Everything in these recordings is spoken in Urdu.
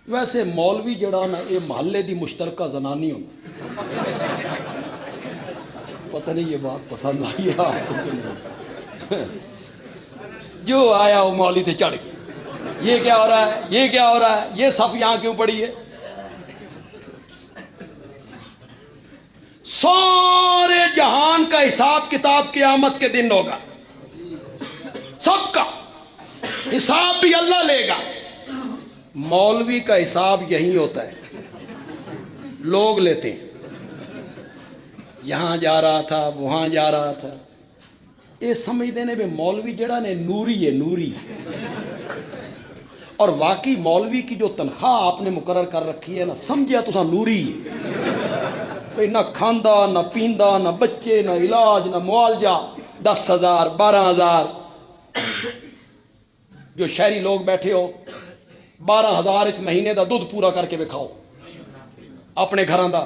ویسے مولوی جڑا نا یہ محلے دی مشترکہ زنانی ہونا. پتہ نہیں یہ بات پسند آئی ہے آپ کو کہ نہیں. جو آیا وہ مولوی سے چڑھ گیا. یہ کیا ہو رہا ہے, یہ کیا ہو رہا ہے, یہ صف یہاں کیوں پڑی ہے. سارے جہان کا حساب کتاب قیامت کے دن ہوگا, سب کا حساب بھی اللہ لے گا. مولوی کا حساب یہی ہوتا ہے, لوگ لیتے ہیں. یہاں جا رہا تھا, وہاں جا رہا تھا. یہ سمجھ دینے میں مولوی جڑا نے نوری ہے, نوری. اور واقعی مولوی کی جو تنخواہ آپ نے مقرر کر رکھی ہے نا, سمجھیا تو سا نوری ہے. نہ کھاندا, نہ پیندا, نہ بچے, نہ علاج, نہ معالجہ. 10,000 12,000. جو شہری لوگ بیٹھے ہو 12,000 ایک مہینے دا دودھ پورا کر کے بکھاؤ اپنے گھراں دا.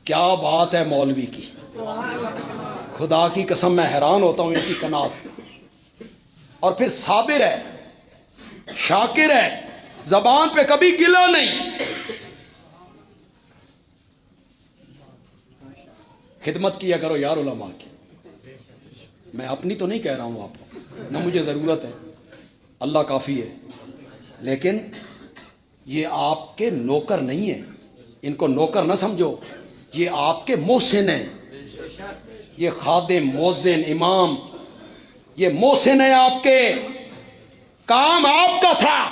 کیا بات ہے مولوی کی, خدا کی قسم میں حیران ہوتا ہوں ان کی قناعت. اور پھر صابر ہے, شاکر ہے, زبان پہ کبھی گلا نہیں. خدمت کیا کرو یار علماء کی. میں اپنی تو نہیں کہہ رہا ہوں آپ کو, نہ مجھے ضرورت ہے, اللہ کافی ہے. لیکن یہ آپ کے نوکر نہیں ہیں, ان کو نوکر نہ سمجھو. یہ آپ کے محسن ہیں. یہ خادم, مؤذن, امام, یہ محسن ہیں آپ کے. کام آپ کا تھا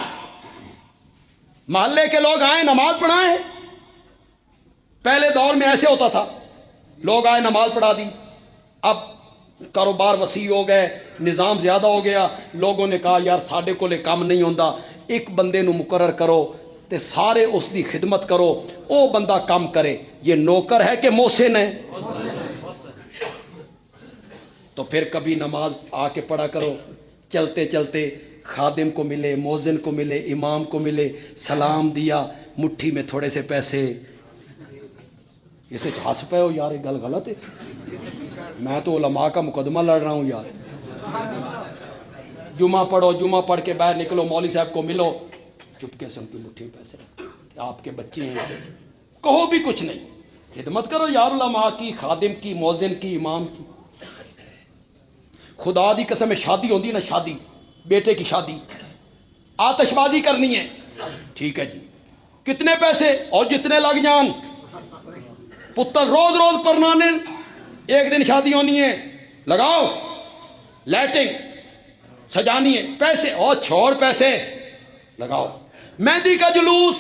محلے کے لوگ آئے نماز پڑھائیں. پہلے دور میں ایسے ہوتا تھا, لوگ آئے نماز پڑھا دی. اب کاروبار وسیع ہو گئے, نظام زیادہ ہو گیا. لوگوں نے کہا یار ساڈے کولے کام نہیں ہوندا, ایک بندے نو مقرر کرو تے سارے اس دی خدمت کرو, او بندہ کام کرے. یہ نوکر ہے کہ محسن ہے؟ تو پھر کبھی نماز آ کے پڑھا کرو. چلتے چلتے خادم کو ملے, مؤذن کو ملے, امام کو ملے, سلام دیا, مٹھی میں تھوڑے سے پیسے. اسے ہنس پے ہو یار, یہ گل غلط ہے. میں تو علماء کا مقدمہ لڑ رہا ہوں یار. جمعہ پڑھو, جمعہ پڑھ کے باہر نکلو, مولوی صاحب کو ملو, چپکے سے ان کی مٹھی میں پیسے. آپ کے بچے ہیں, کہو بھی کچھ نہیں, خدمت کرو یار علماء کی, خادم کی, مؤذن کی, امام کی. خدا دی قسم شادی ہوندی نا, شادی, بیٹے کی شادی, آتش بازی کرنی ہے, ٹھیک ہے جی, کتنے پیسے اور جتنے لگ جان. پتر روز روز پرنانے, ایک دن شادی ہونی ہے, لگاؤ. لائٹنگ سجانی ہے, پیسے اور چھوڑ پیسے لگاؤ. مہندی کا جلوس,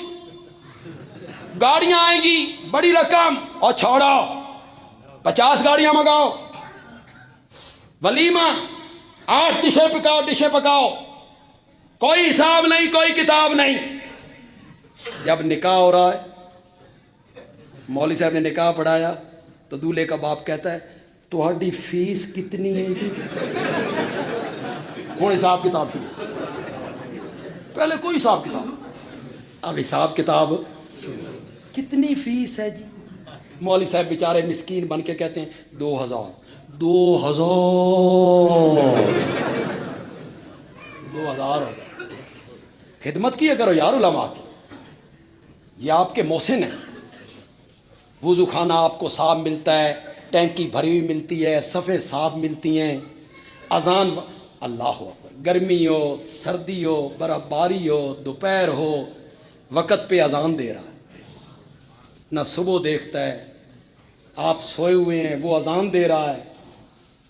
گاڑیاں آئیں گی, بڑی رقم, اور چھوڑاؤ. 50 گاڑیاں منگاؤ. ولیمہ 8 ڈشیں پکاؤ. کوئی حساب نہیں, کوئی کتاب نہیں. جب نکاح ہو رہا ہے, مولوی صاحب نے نکاح پڑھایا تو دولہے کا باپ کہتا ہے تہاڈی فیس کتنی ہے جی. ہوں حساب کتاب شروع. پہلے کوئی حساب کتاب, اب حساب کتاب کتنی فیس ہے جی. مولوی صاحب بیچارے مسکین بن کے کہتے ہیں 2,000. 2,000 خدمت کیا کرو یار علماء کی. یہ آپ کے محسن ہیں. وضو خانہ آپ کو صاف ملتا ہے, ٹینکی بھری ہوئی ملتی ہے, صفیں صاف ملتی ہیں. اذان, اللہ اکبر, گرمی ہو, سردی ہو, برف باری ہو, دوپہر ہو, وقت پہ اذان دے رہا ہے. نہ صبح دیکھتا ہے, آپ سوئے ہوئے ہیں, وہ اذان دے رہا ہے.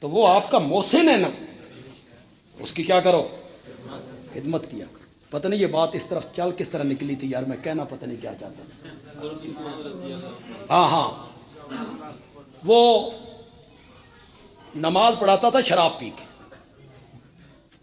تو وہ آپ کا محسن ہے نا, اس کی کیا کرو, خدمت کیا کرو. پتہ نہیں یہ بات اس طرف چل کس طرح نکلی تھی یار, میں کہنا پتہ نہیں کیا چاہتا تھا. ہاں, وہ نماز پڑھاتا تھا شراب پی کے.